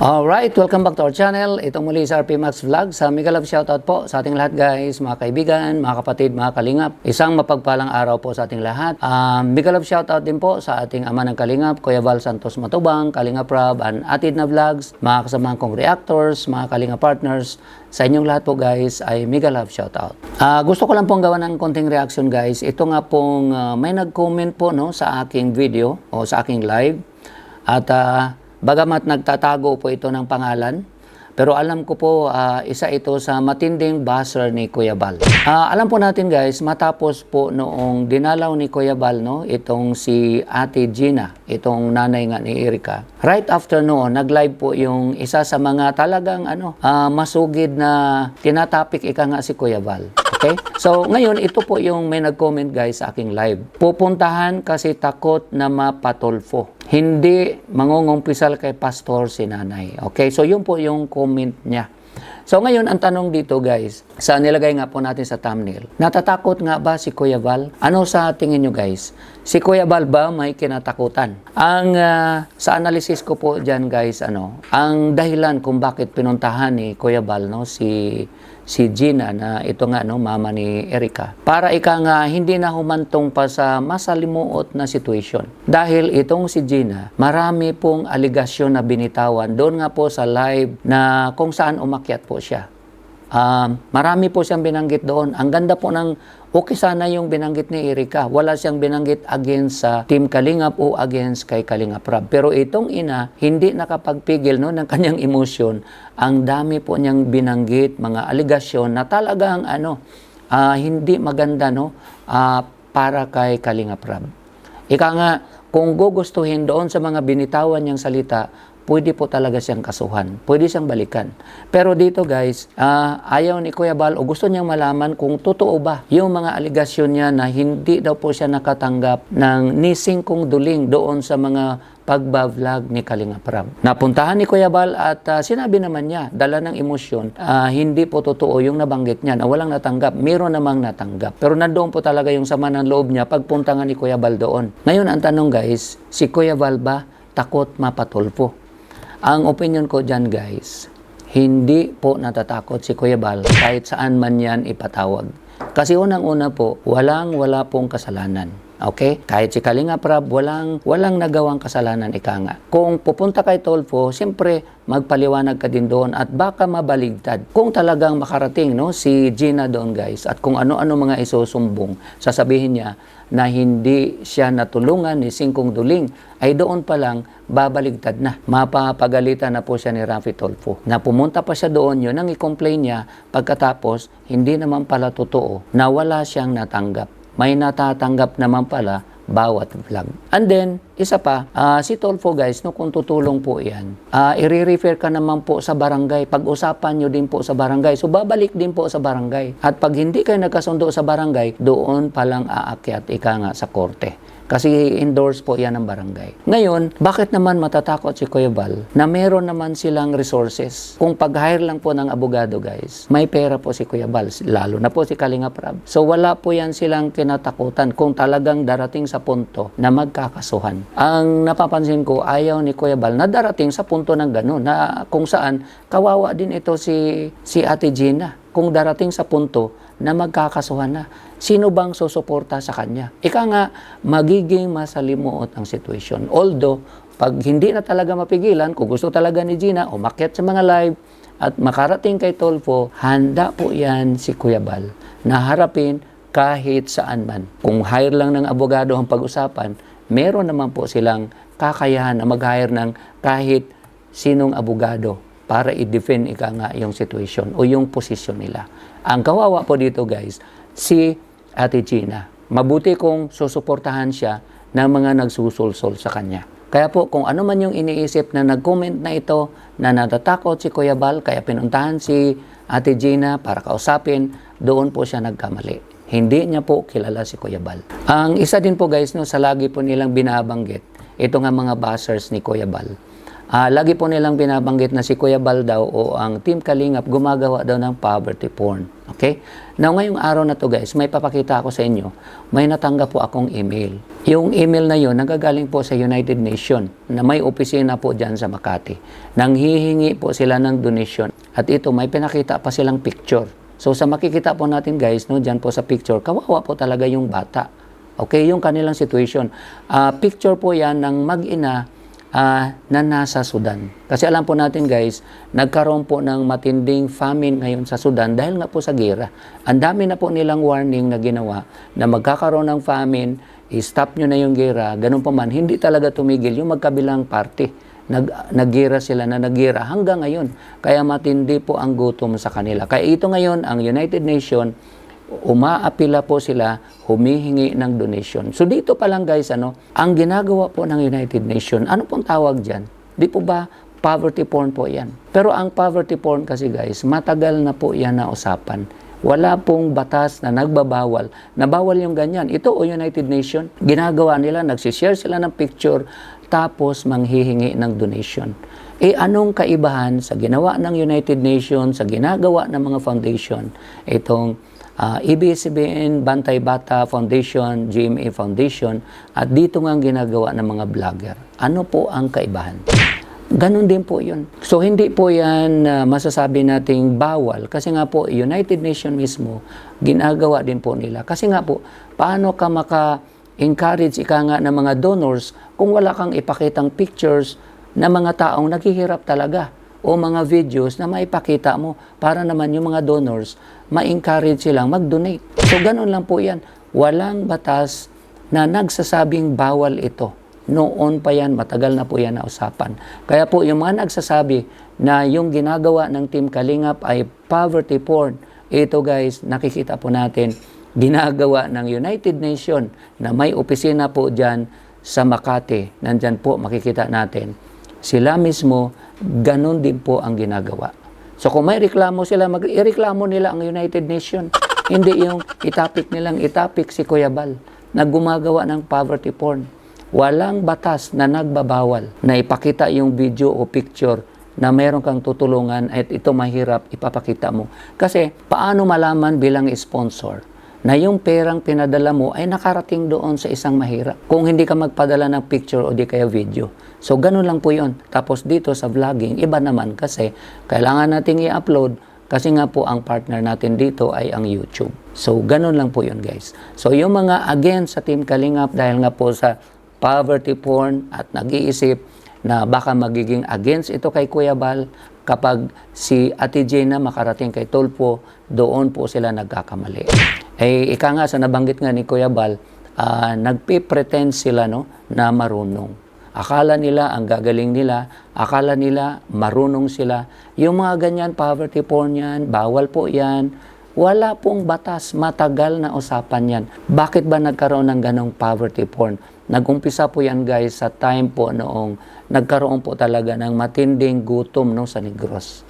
Alright, welcome back to our channel. Ito muli sa RP Max Vlog. Sa mega love shoutout po sa ating lahat guys, mga kaibigan, mga kapatid, mga kalingap. Isang mapagpalang araw po sa ating lahat. Mega love shoutout din po sa ating ama ng kalingap, Kuya Val Santos Matubang, Kalingap Rob, and Atid na Vlogs, mga kasamahan kong reactors, mga kalingap partners. Sa inyong lahat po guys ay mega love shoutout. Gusto ko lang pong gawa ng konting reaction guys. Ito nga pong may nag-comment po no, sa aking video o sa aking live. At bagamat nagtatago po ito ng pangalan, pero alam ko po isa ito sa matinding buzzer ni Kuya Val. Alam po natin guys, matapos po noong dinalaw ni Kuya Val, no, itong si Ate Gina, itong nanay nga ni Erica. Right after noon, nag-live po yung isa sa mga talagang masugid na tinatapik ika nga si Kuya Val. Okay? So, ngayon, ito po yung may nag-comment guys sa aking live. Pupuntahan kasi takot na mapatulfo. Hindi mangungumpisal kay pastor si nanay. Okay? So, yun po yung comment niya. So, ngayon, ang tanong dito guys, sa nilagay nga po natin sa thumbnail, natatakot nga ba si Kuya Val? Ano sa tingin nyo guys? Si Kuya Val ba may kinatakutan? Sa analysis ko po dyan guys, ang dahilan kung bakit pinuntahan ni Kuya Val, no, si Gina na ito nga mama ni Erica, para ika nga hindi na humantong pa sa masalimuot na situation. Dahil itong si Gina, marami pong aligasyon na binitawan doon nga po sa live na kung saan umakyat po siya. Marami po siyang binanggit doon. Ang ganda po ng okay sana yung binanggit ni Erica. Wala siyang binanggit against sa Team Kalingap o against kay Kalingap Rob. Pero itong ina, hindi nakapagpigil ng kanyang emosyon. Ang dami po niyang binanggit, mga aligasyon na talagang hindi maganda para kay Kalingap Rob. Ika nga, kung gugustuhin doon sa mga binitawan niyang salita, pwede po talaga siyang kasuhan. Pwede siyang balikan. Pero dito guys, ayaw ni Kuya Val o gusto niyang malaman kung totoo ba yung mga aligasyon niya na hindi daw po siya nakatanggap ng nising kong duling doon sa mga pagba-vlog ni Kalingap Rob. Napuntahan ni Kuya Val at sinabi naman niya, dala ng emosyon, hindi po totoo yung nabanggit niya na walang natanggap. Meron namang natanggap. Pero nandoon po talaga yung sama ng loob niya pagpunta nga ni Kuya Val doon. Ngayon ang tanong guys, si Kuya Val ba takot mapatulfo? Ang opinion ko dyan guys, hindi po natatakot si Kuya Val kahit saan man yan ipatawag. Kasi unang-una po, wala pong kasalanan. Okay? Kahit si Kalingap Rob, walang nagawang kasalanan ika nga. Kung pupunta kay Tulfo, siyempre magpaliwanag ka din doon at baka mabaligtad. Kung talagang makarating si Gina doon guys at kung ano-ano mga isusumbong, sasabihin niya na hindi siya natulungan ni Singkong Duling, ay doon pa lang babaligtad na. Mapapagalitan na po siya ni Rafi Tulfo. Na pumunta pa siya doon, yun ang i-complain niya pagkatapos hindi naman pala totoo na wala siyang natanggap. May natatanggap naman pala bawat vlog. And then, isa pa, si Tulfo guys, kung tutulong po yan, i-refer ka naman po sa barangay. Pag-usapan nyo din po sa barangay. So, babalik din po sa barangay. At pag hindi kayo nagkasundo sa barangay, doon palang aakyat ika nga sa korte. Kasi endorse po yan ng barangay. Ngayon, bakit naman matatakot si Kuya Val na meron naman silang resources? Kung pag-hire lang po ng abogado guys, may pera po si Kuya Val, lalo na po si Kalingap Rob. So wala po yan silang kinatakutan kung talagang darating sa punto na magkakasuhan. Ang napapansin ko, ayaw ni Kuya Val na darating sa punto ng gano'n, na kung saan kawawa din ito si Ate Gina. Kung darating sa punto na magkakasuhan na, sino bang susuporta sa kanya? Ika nga, magiging masalimuot ang situation. Although, pag hindi na talaga mapigilan, kung gusto talaga ni Gina, umakyat sa mga live at makarating kay Tulfo, handa po yan si Kuya Val na harapin kahit saan man. Kung hire lang ng abogado ang pag-usapan, meron naman po silang kakayahan na mag-hire ng kahit sinong abogado para i-defend ika nga yung situation o yung posisyon nila. Ang kawawa po dito guys, si Ate Gina. Mabuti kung susuportahan siya ng mga nagsusulsol sa kanya. Kaya po kung ano man yung iniisip na nag-comment na ito na natatakot si Kuya Val, kaya pinuntahan si Ate Gina para kausapin, doon po siya nagkamali. Hindi niya po kilala si Kuya Val. Ang isa din po guys, sa lagi po nilang binabanggit, ito nga mga buzzers ni Kuya Val. Lagi po nilang binabanggit na si Kuya Val daw o ang Team Kalingap gumagawa daw ng poverty porn. Okay? Now, ngayong araw na to guys, may papakita ako sa inyo, may natanggap po akong email. Yung email na yun, nagagaling po sa United Nations na may opisina po dyan sa Makati. Nanghihingi po sila ng donation. At ito, may pinakita pa silang picture. So, sa makikita po natin guys, no, dyan po sa picture, kawawa po talaga yung bata. Okay, yung kanilang situation. Picture po yan ng mag-ina na nasa Sudan. Kasi alam po natin guys, nagkaroon po ng matinding famine ngayon sa Sudan dahil nga po sa gera. Ang dami na po nilang warning na ginawa na magkakaroon ng famine, i-stop nyo na yung gera. Ganun pa man, hindi talaga tumigil yung magkabilang party. Naggera sila na naggera hanggang ngayon. Kaya matindi po ang gutom sa kanila. Kaya ito ngayon, ang United Nations, umaapila po sila, humihingi ng donation. So dito pa lang guys, ang ginagawa po ng United Nations, ano pong tawag dyan? Di po ba poverty porn po yan? Pero ang poverty porn kasi guys, matagal na po yan na usapan. Wala pong batas na nagbabawal, na bawal yung ganyan. Ito o United Nations, ginagawa nila, nagsishare sila ng picture, tapos manghihingi ng donation. Anong kaibahan sa ginawa ng United Nations, sa ginagawa ng mga foundation, itong ABS-CBN, Bantay Bata Foundation, GMA Foundation, at dito nga ang ginagawa ng mga vlogger. Ano po ang kaibahan? Ganon din po yun. So, hindi po yan masasabi nating bawal. Kasi nga po, United Nations mismo, ginagawa din po nila. Kasi nga po, paano ka maka-encourage ika nga ng mga donors kung wala kang ipakitang pictures na mga taong naghihirap talaga o mga videos na maipakita mo para naman yung mga donors ma-encourage silang mag-donate. So, ganun lang po yan. Walang batas na nagsasabing bawal ito. Noon pa yan, matagal na po yan na usapan. Kaya po, yung mga nagsasabi na yung ginagawa ng Team Kalingap ay poverty porn, ito guys, nakikita po natin, ginagawa ng United Nations na may opisina po dyan sa Makati. Nandyan po, makikita natin. Sila mismo, ganun din po ang ginagawa. So kung may reklamo sila, ireklamo nila ang United Nations. Hindi yung nilang itapik si Kuya Bal na gumagawa ng poverty porn. Walang batas na nagbabawal na ipakita yung video o picture na meron kang tutulungan at ito mahirap ipapakita mo. Kasi paano malaman bilang sponsor na yung perang pinadala mo ay nakarating doon sa isang mahirap kung hindi ka magpadala ng picture o di kaya video. So, ganun lang po yun. Tapos dito sa vlogging, iba naman kasi kailangan nating i-upload kasi nga po ang partner natin dito ay ang YouTube. So, ganun lang po yun guys. So, yung mga against sa Team Kalingap dahil nga po sa poverty porn at nag-iisip na baka magiging against ito kay Kuya Bal kapag si Ate Jenna makarating kay Tulfo, doon po sila nagkakamali. Ika nga sa nabanggit nga ni Kuya Bal, nagpe-pretend sila na marunong. Akala nila ang gagaling nila, akala nila marunong sila. Yung mga ganyan, poverty porn yan, bawal po yan. Wala pong batas, matagal na usapan yan. Bakit ba nagkaroon ng ganong poverty porn? Nag-umpisa po yan guys sa time po noong nagkaroon po talaga ng matinding gutom sa Negros.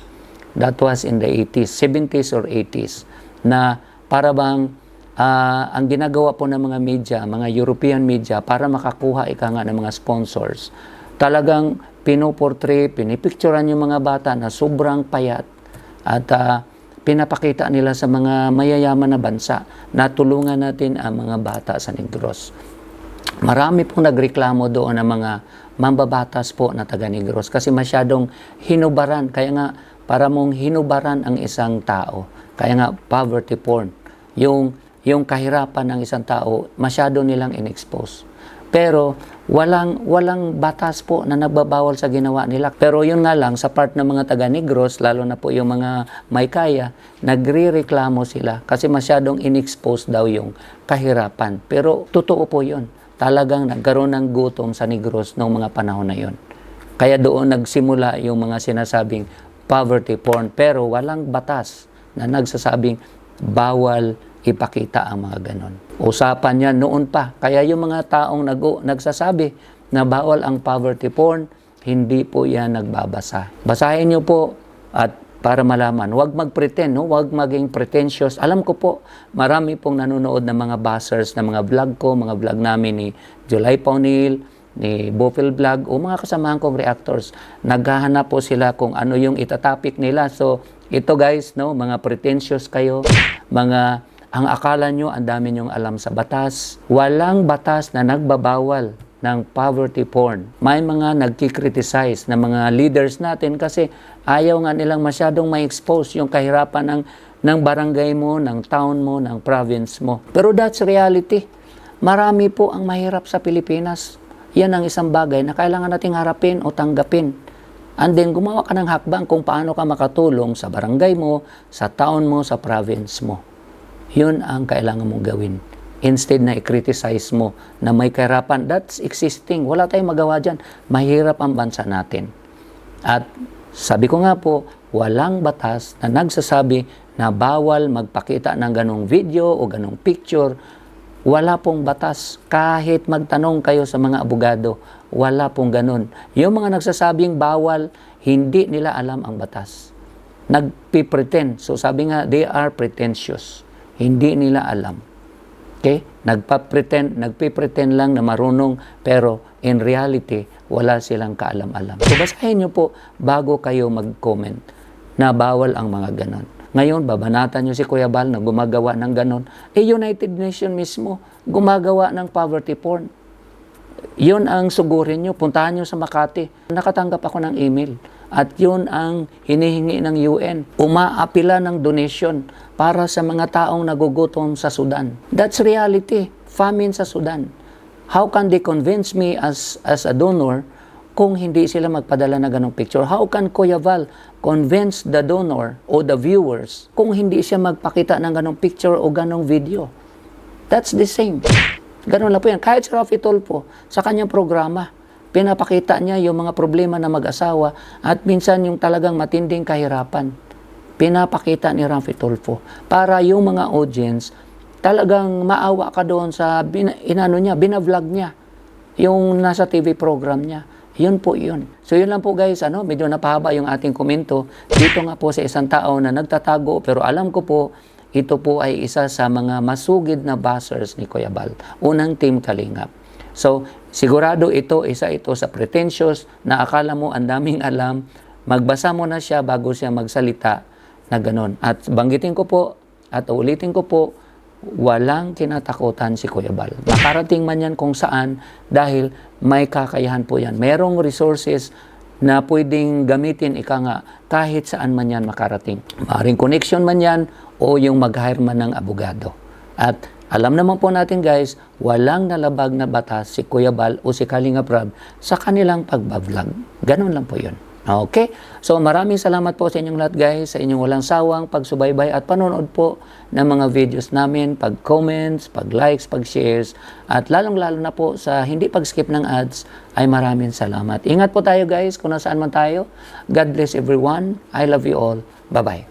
That was in the 80s, 70s or 80s. Na para bang ang ginagawa po ng mga media, mga European media, para makakuha ika nga ng mga sponsors, talagang pinoportray, pinipicturean yung mga bata na sobrang payat at pinapakita nila sa mga mayayaman na bansa na tulungan natin ang mga bata sa Negros. Marami pong nagreklamo doon ng mga mambabatas po na taga Negros kasi masyadong hinubaran. Kaya nga, para mong hinubaran ang isang tao. Kaya nga, poverty porn. Yung kahirapan ng isang tao, masyado nilang in-expose. Pero walang batas po na nagbabawal sa ginawa nila. Pero yun nga lang, sa part ng mga taga Negros, lalo na po yung mga may kaya, nagre-reklamo sila kasi masyadong in-expose daw yung kahirapan. Pero totoo po yun. Talagang nagkaroon ng gutom sa Negros noong mga panahon na yun. Kaya doon nagsimula yung mga sinasabing poverty porn. Pero walang batas na nagsasabing bawal ipakita ang mga ganon. Usapan yan noon pa. Kaya yung mga taong nagsasabi na bawal ang poverty porn, hindi po yan nagbabasa. Basahin nyo po at para malaman. Huwag mag-pretend, huwag maging pretentious. Alam ko po, marami pong nanonood ng mga buzzers, ng mga vlog ko, mga vlog namin ni July Paunil, ni Bopel Vlog o mga kasamahan kong reactors. Naghahanap po sila kung ano yung itatopic nila. So, ito guys, no, mga pretentious kayo, mga ang akala nyo, ang dami nyong alam sa batas. Walang batas na nagbabawal ng poverty porn. May mga nagkikriticize na mga leaders natin kasi ayaw nga nilang masyadong ma-expose yung kahirapan ng barangay mo, ng town mo, ng province mo. Pero that's reality. Marami po ang mahirap sa Pilipinas. Yan ang isang bagay na kailangan nating harapin o tanggapin. And then, gumawa ka ng hakbang kung paano ka makatulong sa barangay mo, sa town mo, sa province mo. Yun ang kailangan mong gawin. Instead na i-criticize mo na may kahirapan, that's existing. Wala tayong magawa dyan. Mahirap ang bansa natin. At sabi ko nga po, walang batas na nagsasabi na bawal magpakita ng ganong video o ganong picture. Wala pong batas. Kahit magtanong kayo sa mga abogado, wala pong ganon. Yung mga nagsasabing bawal, hindi nila alam ang batas. Nagpipretend. So sabi nga, they are pretentious. Hindi nila alam. Okay? Nagpipretend lang na marunong, pero in reality, wala silang kaalam-alam. So basahin nyo po bago kayo mag-comment na bawal ang mga ganon. Ngayon, babanatan nyo si Kuya Bal na gumagawa ng ganon. United Nations mismo, gumagawa ng poverty porn. Yun ang sugurin nyo. Puntahan nyo sa Makati. Nakatanggap ako ng email. At yun ang hinihingi ng UN. Umaapila ng donation para sa mga taong nagugutom sa Sudan. That's reality. Famine sa Sudan. How can they convince me as a donor kung hindi sila magpadala na ganong picture? How can Kuya Val convince the donor o the viewers kung hindi siya magpakita ng ganong picture o ganong video? That's the same. Ganon lang po yan. Kahit si Rafi Tulfo, sa kanyang programa, pinapakita niya yung mga problema na mag-asawa at minsan yung talagang matinding kahirapan. Pinapakita ni Rafi Tulfo para yung mga audience talagang maawa ka doon sa binavlog niya, yung nasa TV program niya. Yun po yun. So yun lang po guys, medyo napahaba yung ating komento. Dito nga po sa isang tao na nagtatago, pero alam ko po, ito po ay isa sa mga masugid na bashers ni Kuya Bal. Unang Team Kalingap. So, sigurado isa ito sa pretentious na akala mo ang daming alam. Magbasa mo na siya bago siya magsalita na ganon. At banggitin ko po at ulitin ko po, walang kinatakutan si Kuya Bal. Makarating man yan kung saan dahil may kakayahan po yan. Merong resources na pwedeng gamitin kahit saan man yan makarating. Maring connection man yan o yung mag-hire man ng abogado. At alam naman po natin guys, walang nalabag na batas si Kuya Bal o si Kalinga Prab sa kanilang pagbablog. Ganun lang po yun. Okay? So maraming salamat po sa inyong lahat guys, sa inyong walang sawang pagsubaybay at panonood po ng mga videos namin, pag-comments, pag-likes, pag-shares, at lalong-lalo na po sa hindi pag-skip ng ads, ay maraming salamat. Ingat po tayo guys kung nasaan man tayo. God bless everyone. I love you all. Bye-bye.